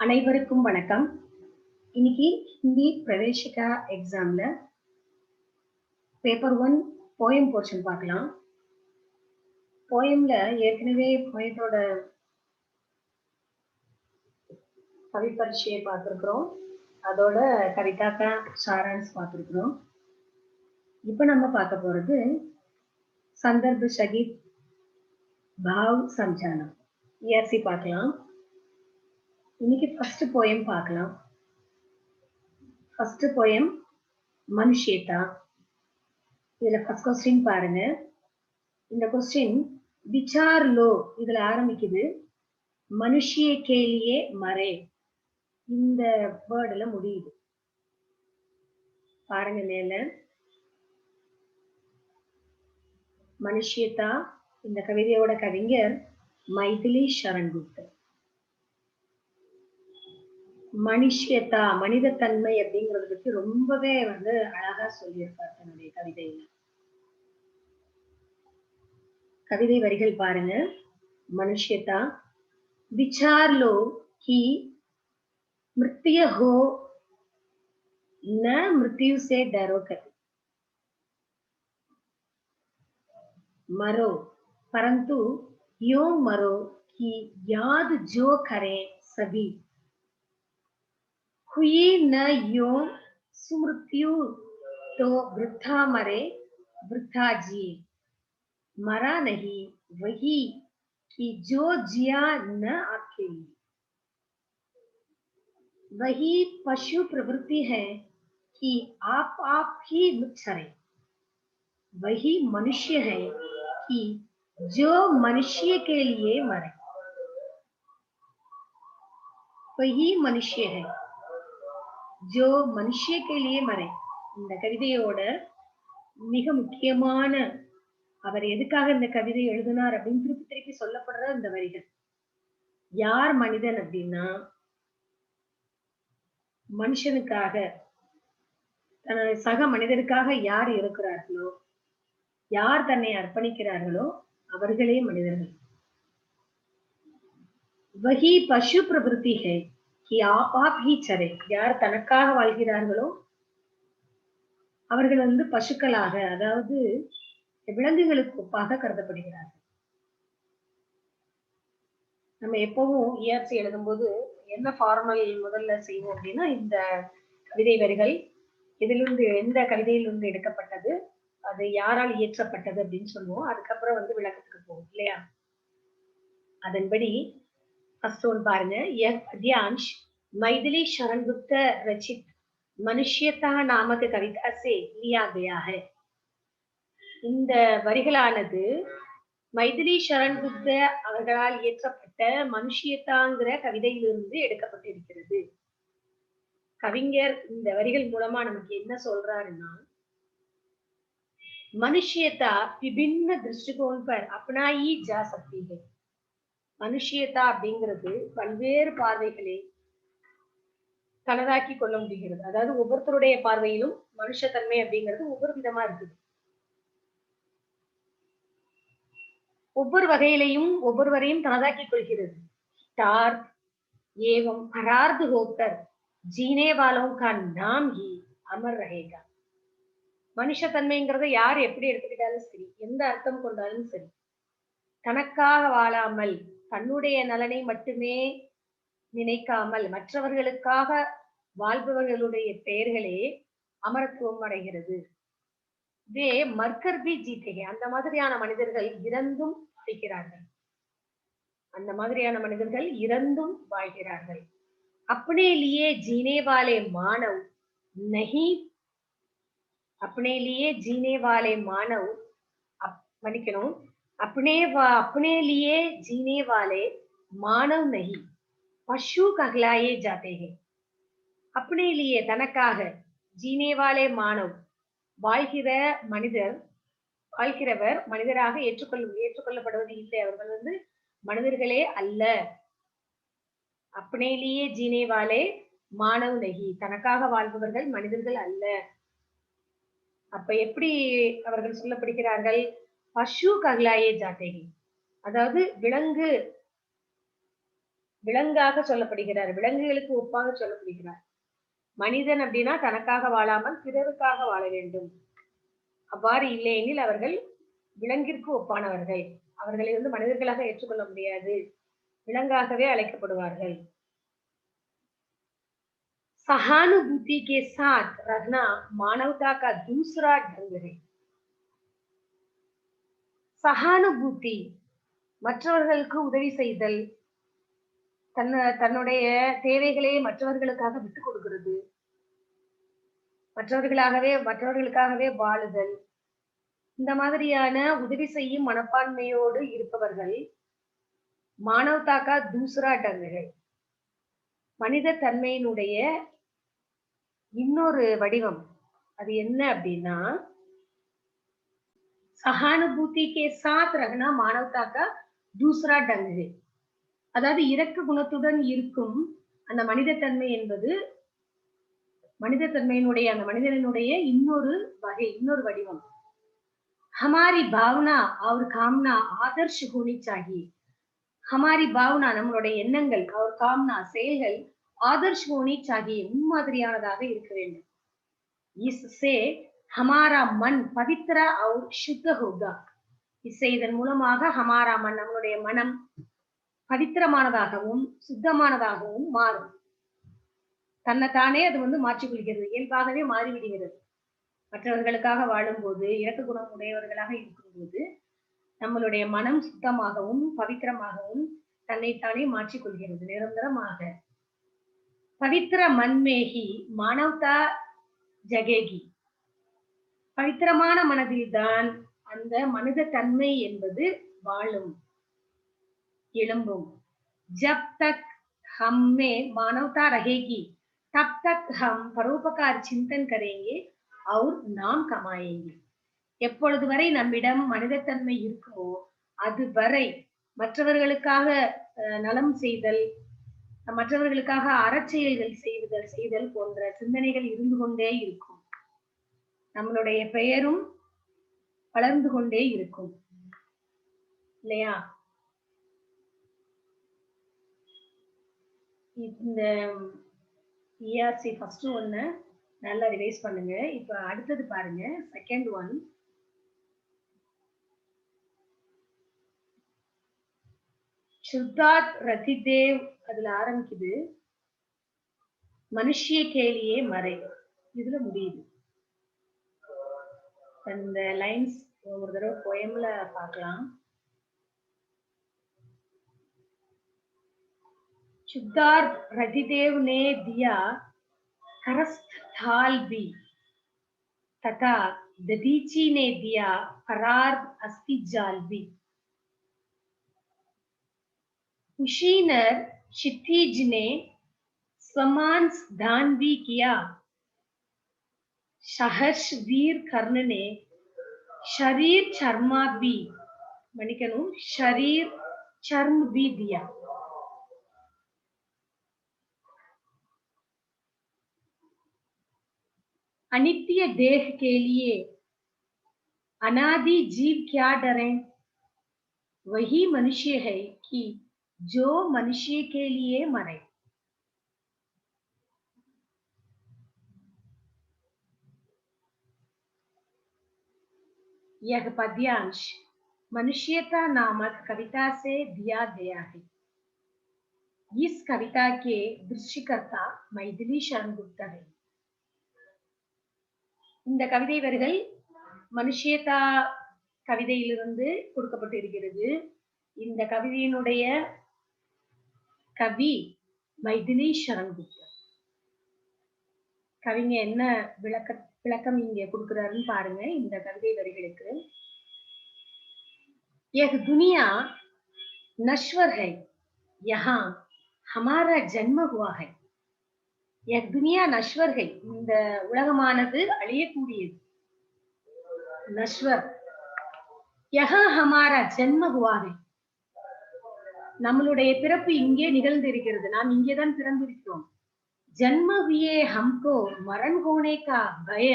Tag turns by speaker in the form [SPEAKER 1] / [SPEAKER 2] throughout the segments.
[SPEAKER 1] அனைவருக்கும் வணக்கம். இன்னைக்கு ஹிந்தி பிரவேஷிகா எக்ஸாம்ல பேப்பர் 1 போயம் போர்ஷன் பார்க்கலாம். போயம்ல ஏற்கனவே போயத்தோட கவி பரீட்சையை பார்த்துருக்குறோம். அதோட கவிதாக்கா சாரான்ஸ் பார்த்துருக்குறோம். இப்போ நம்ம பார்க்க போறது சந்தர்ப்ப சகித் பாவ் சம்ஜானா ERC பார்க்கலாம். இன்னைக்கு ஃபர்ஸ்ட் போயம் பார்க்கலாம். ஃபர்ஸ்ட் போயம் மனுஷேதா. இதுல ஃபர்ஸ்ட் கொஸ்டின் பாருங்க. இந்த கொஸ்டின் விசார் லோ இதுல ஆரம்பிக்குது. மனுஷிய கேலியே மரே இந்த வேர்டுல முடியுது. பாருங்க மேல மனுஷியதா. இந்த கவிதையோட கவிஞர் மைதிலி சரண் குப்தர். மனுஷியதா மனித தன்மை அப்படிங்கறத பத்தி ரொம்பவே அழகா சொல்லியிருப்பார் தன்னுடைய கவிதையில. கவிதை வரிகள் பாருங்க. மனுஷியதா विचार लो कि मृत्यु हो न मृत्यु से डरो कभी मरो परंतु यूं मरो कि याद जो करें सभी हुई न यूं सुमृत्यु तो वृथा मरे वृथा जिए मरा नहीं वही कि जो जिया न आपके लिए वही पशु प्रवृत्ति है कि आप ही मुच्छरे वही मनुष्य है कि जो मनुष्य के लिए मरे वही मनुष्य है जो मनुष्य के लिए मरे. இந்த கவிதையோட மிக முக்கியமான அவர் எதுக்காக இந்த கவிதை எழுதினார் அப்படின்னு திருப்பி திருப்பி சொல்லப்படுற இந்த வரிகள். யார் மனிதன் அப்படின்னா மனுஷனுக்காக தன்னுடைய சக மனிதருக்காக யார் இருக்கிறார்களோ, யார் தன்னை அர்ப்பணிக்கிறார்களோ அவர்களே மனிதர்கள். வஹி பசு பிரவருத்தி ஹை கி ஆப் ஹி சரே. யார் தனக்காக வாழ்கிறார்களோ அவர்கள் பசுக்களாக, அதாவது விலங்குகளுக்கு ஒப்பாக கருதப்படுகிறார்கள். நம்ம எப்பவும் ERC எழுதும்போது என்ன ஃபார்மல் முதல்ல செய்வோம் அப்படின்னா, இந்த கவிதை வரிகள் இதிலிருந்து எந்த கவிதையிலிருந்து எடுக்கப்பட்டது, அது யாரால் இயற்றப்பட்டது அப்படின்னு சொல்லுவோம். அதுக்கப்புறம் விளக்கத்துக்கு போகும் இல்லையா. அதன்படி ஃபர்ஸ்ட் ஒன் பாருங்க. पद्यांश मैथिली शरण गुप्त रचित मनुष्यता नामक कविता से लिया गया है. இந்த வரிகளானது மைதிலி சரண் குப்த அவர்களால் இயற்றப்பட்ட மனுஷியதாங்கிற கவிதையிலிருந்து எடுக்கப்பட்டிருக்கிறது. கவிஞர் இந்த வரிகள் மூலமா நமக்கு என்ன சொல்றாருன்னா, மனுஷியதா விபின்ன திருஷ்டிகோண் பர் அப்னாயி ஜா சக்தி ஹை. மனுஷியதா அப்படிங்கிறது பல்வேறு பார்வைகளை தனதாக்கி கொள்ள முடிகிறது. அதாவது ஒவ்வொருத்தருடைய பார்வையிலும் மனுஷத்தன்மை அப்படிங்கிறது ஒவ்வொரு விதமா இருக்குது. ஒவ்வொரு வகையிலையும் ஒவ்வொருவரையும் தனதாக்கிக் கொள்கிறது. टार्क एवं परार्थ होकर जीने वालों का नाम ही अमर रहेगा. மனுஷத்தன்மைங்கிறத யார் எப்படி எடுத்துக்கிட்டாலும் சரி, எந்த அர்த்தம் கொண்டாலும் சரி, தனக்காக வாழாமல் தன்னுடைய நலனை மட்டுமே நினைக்காமல் மற்றவர்களுக்காக வாழ்பவர்களுடைய பெயர்களே அமரத்துவம் அடைகிறது. வே மர்கர் பி ஜீத்தே. அந்த மாதிரியான மனிதர்கள் இறந்தும் வாழ்கிறார்கள். அந்த மாதிரியான மனிதர்கள் இறந்தும் வாழ்கிறார்கள். अपने लिए जीने वाले मानव नहीं, अपने लिए जीने वाले मानव मन्निकணும். अपने लिए जीने वाले मानव नहीं पशु कहलाए जाते हैं. अपने लिए தனக்காக जीने वाले मानव வாழ்கிற மனிதர், வாழ்கிறவர் மனிதராக ஏற்றுக்கொள்ளப்படுவது இல்லை. அவர்கள் மனிதர்களே அல்ல. अपने लिए जीने वाले मानव नहीं, தனக்காக வாழ்பவர்கள் மனிதர்கள் அல்ல. அப்ப எப்படி அவர்கள் சொல்லப்படுகிறார்கள்? பசு கஹ்லாயே ஜாத்தே. அதாவது விலங்கு விலங்காக சொல்லப்படுகிறார், விலங்குகளுக்கு ஒப்பாக சொல்லப்படுகிறார். மனிதன் அப்படின்னா தனக்காக வாழாமல் பிறருக்காக வாழ வேண்டும். அவ்வாறு இல்லையெனில் அவர்கள் விலங்கிற்கு ஒப்பானவர்கள். அவர்களை மனிதர்களாக ஏற்றுக்கொள்ள முடியாது, விலங்காகவே அழைக்கப்படுவார்கள். सहानुभूति के साथ रहना मानवता का दूसरा ढंग है. சகானுபூதி, மற்றவர்களுக்கு உதவி செய்தல், தன்னுடைய தேவைகளை மற்றவர்களுக்காக விட்டுக் கொடுக்கிறது, மற்றவர்களுக்காகவே வாழுதல், இந்த மாதிரியான உதவி செய்யும் மனப்பான்மையோடு இருப்பவர்கள் மானவதா கா தூசரா டங்குகள், மனித தன்மையினுடைய இன்னொரு வடிவம். அது என்ன அப்படின்னா, சகானுபூதி கே சாத் ரஹனா மானவதா கா தூசரா டங்கு. அதாவது இரக்க குணத்துடன் இருக்கும் அந்த மனிதத்தன்மை என்பது மனிதத்தன்மையினுடைய அந்த மனிதனுடைய இன்னொரு வகை, இன்னொரு வடிவம். ஹமாரி பாவனா அவர் காம்னா ஆதர்ஷ் ஹோனி சாஹியே. ஹமாரி பாவனா நம்மளுடைய எண்ணங்கள், அவர் காம்னா செயல்கள், ஆதர்ஷ் ஹோனி சாஹியே முன்மாதிரியானதாக இருக்க வேண்டும். इससे हमारा मन पवित्र और शुद्ध होगा. இதன் மூலமாக ஹமாரா மன் நம்மளுடைய மனம் பவித்திரமானதாகவும் சுத்தமானதாகவும் மாறும். தன்னைத்தானே அது மாற்றிக்கொள்கிறது, இயல்பாகவே மாறிவிடுகிறது. மற்றவர்களுக்காக வாழும்போது, இரக்க குணம் உடையவர்களாக இருக்கும்போது நம்மளுடைய மனம் சுத்தமாகவும் பவித்திரமாகவும் தன்னைத்தானே மாற்றிக்கொள்கிறது நிரந்தரமாக. பவித்திர மன்மேகி மானவதா ஜகேகி. பவித்திரமான மனதில்தான் அந்த மனித தன்மை என்பது வாழும், எழும்பும். ஜப் தக் ஹம்மே மானவதா ரஹேகி தப் தக் ஹம் பரோபகார் சிந்தன் கரேங்கே और நாம் கமாயேங்கே. எப்பொழுது வரை நம்மிடம் மனிதத்தன்மை இருக்குமோ அதுவரை மற்றவர்களுக்காக நலம் செய்தல், மற்றவர்களுக்காக அறச்செயல்கள் செய்தல் போன்ற சிந்தனைகள் இருந்து கொண்டே இருக்கும். நம்மளுடைய பெயரும் வளர்ந்து கொண்டே இருக்கும் இல்லையா? இந்த ERC ஃபர்ஸ்ட் ஒன்னு நல்லா ரிவைஸ் பண்ணுங்க. இப்ப அடுத்தது பாருங்க, செகண்ட் ஒன். சித்தார்த் ரதிதேவ் அதுல ஆரம்பிக்குது, மனுஷிய கேலியே மறை, இதுல முடியுது. அந்த லைன்ஸ் ஒரு தடவை போயம்ல பார்க்கலாம். सिद्धार्थ रतिदेव ने दिया करस्थ थाल भी तथा दधीची ने दिया परार्ध अस्थि जाल भी. कुशीनर क्षितिज ने स्वमांस दान भी किया. सहर्ष वीर कर्ण ने शरीर चर्मा भी मणिकनु शरीर चर्म भी दिया. अनित्य देह के लिए अनादि जीव क्या डरे, वही मनुष्य है कि जो मनुष्य के लिए मरे. यह पद्यांश मनुष्यता नामक कविता से दिया गया है. इस कविता के दृश्यकर्ता मैथिली शरण गुप्ता है. இந்த கவிதை வரிகள் மனுஷியதா கவிதையிலிருந்து கொடுக்கப்பட்டிருக்கிறது. இந்த கவிதையினுடைய கவி மைதிலி சரண் குப்தா. கவிங்க என்ன விளக்கம் இங்க கொடுக்கிறாருன்னு பாருங்க இந்த கவிதை வரிகளுக்கு. यह दुनिया नश्वर है, यहाँ हमारा जन्म हुआ है. यह दुनिया नश्वर है, இந்த உலகமானது அழியக்கூடியது. नश्वर, यहाँ हमारा जन्म हुआ है, நம்மளுடைய பிறப்பு இங்கே நிகழ்ந்திருக்கிறது, நாம் இங்கேதான் பிறந்திருக்கிறோம். जन्म हुए हमको मरण होने का भय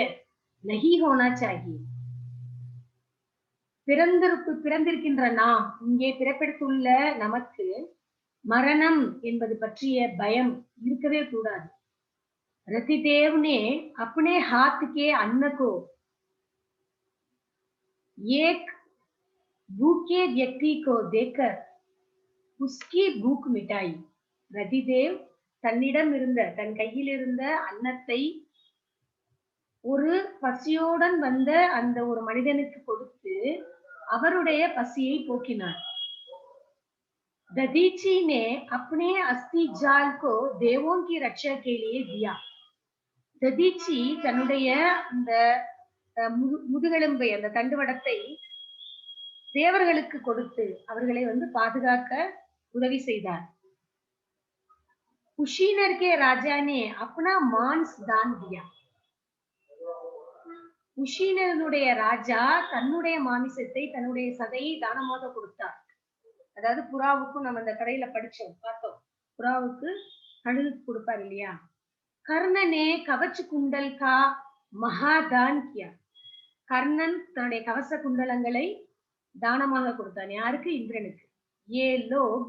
[SPEAKER 1] नहीं होना चाहिए. பிறந்திருக்கின்ற நாம், இங்கே பிறப்பெடுத்துள்ள நமக்கு மரணம் என்பது பற்றிய பயம் இருக்கவே கூடாது. रतिदेव ने अपने हाथ के अन्न को एक भूखे व्यक्ति को देकर उसकी भूख मिटाई. ரதிதேவ் தன்னிடம் இருந்த தன் கையில் இருந்த அன்னத்தை ஒரு பசியோடன் வந்த அந்த ஒரு மனிதனுக்கு கொடுத்து அவருடைய பசியை போக்கினார். दधीची ने अपने अस्थि जाल को देवों की रक्षा के लिए दिया. दधीची தன்னுடைய அந்த முதுகெலும்பை அந்த தண்டுவடத்தை தேவர்களுக்கு கொடுத்து அவர்களை பாதுகாக்க உதவி செய்தார். कुशीनर के राजा ने अपना मांस दान दिया. குஷீனருடைய ராஜா தன்னுடைய மாமிசத்தை தன்னுடைய சதையை தானமாக கொடுத்தார். அதாவது புறாவுக்கும் நம்ம அந்த கடையில படிச்சோம் பார்த்தோம், புறாவுக்கு கழுகு கொடுப்பார் இல்லையா. கர்ணனே கவச் குண்டல் கா மகாதான் கியா. கர்ணன் தன்னுடைய கவச குண்டலங்களை தானமாக கொடுத்தான். யாருக்கு? இந்திரனுக்கு. ये लोग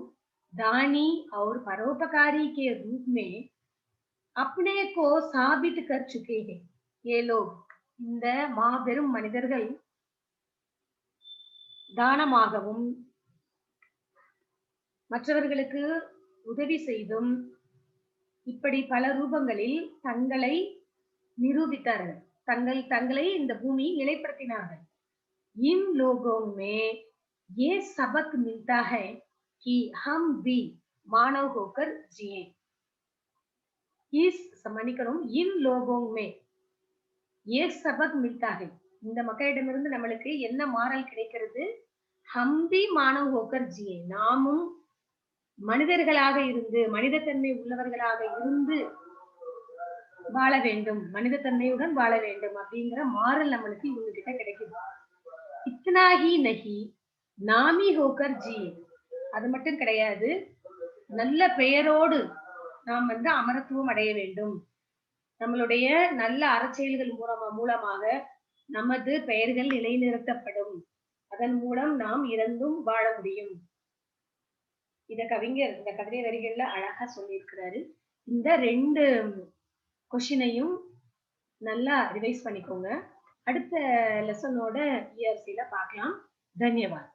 [SPEAKER 1] दानी और परोपकारी के रूप में अपने को साबित कर चुके हैं. ये लोग இந்த மாபெரும் மனிதர்கள் தானமாகவும் மற்றவர்களுக்கு உதவி செய்தும் இப்படி பல ரூபங்களில் தங்களை நிரூபித்தார்கள். தங்களை இந்த பூமி நிலைப்படுத்தினார்கள். इन लोगों में ये सबक मिलता है कि हम भी मानव होकर जिए. इस மன்னிக்கணும், इन लोगों में ये सबक मिलता है. இந்த மக்களிடமிருந்து நம்மளுக்கு என்ன மாறல் கிடைக்கிறது? हम भी मानव होकर जिए. நாமும் மனிதர்களாக இருந்து மனிதத்தன்மை உள்ளவர்களாக இருந்து வாழ வேண்டும், மனிதத்தன்மையுடன் வாழ வேண்டும் அப்படிங்கிற மாறல் நம்மளுக்கு இவங்க கிட்ட கிடைக்குது. இத்தனா ஹி நஹி நாமி ஹோக்கர் ஜி. அது மட்டும் கிடையாது, நல்ல பெயரோடு நாம் அமரத்துவம் அடைய வேண்டும். நம்மளுடைய நல்ல அறச்செயல்கள் மூலமாக நமது பெயர்கள் நிலைநிறுத்தப்படும். அதன் மூலம் நாம் இறந்தும் வாழ முடியும். இத கவிஞர் இந்த கவிதை வரிகள்ல அழகா சொல்லியிருக்கிறாரு. இந்த 2 கொஸ்டினையும் நல்லா ரிவைஸ் பண்ணிக்கோங்க. அடுத்த லெசனோட ERC ல பார்க்கலாம். தன்யவாத்.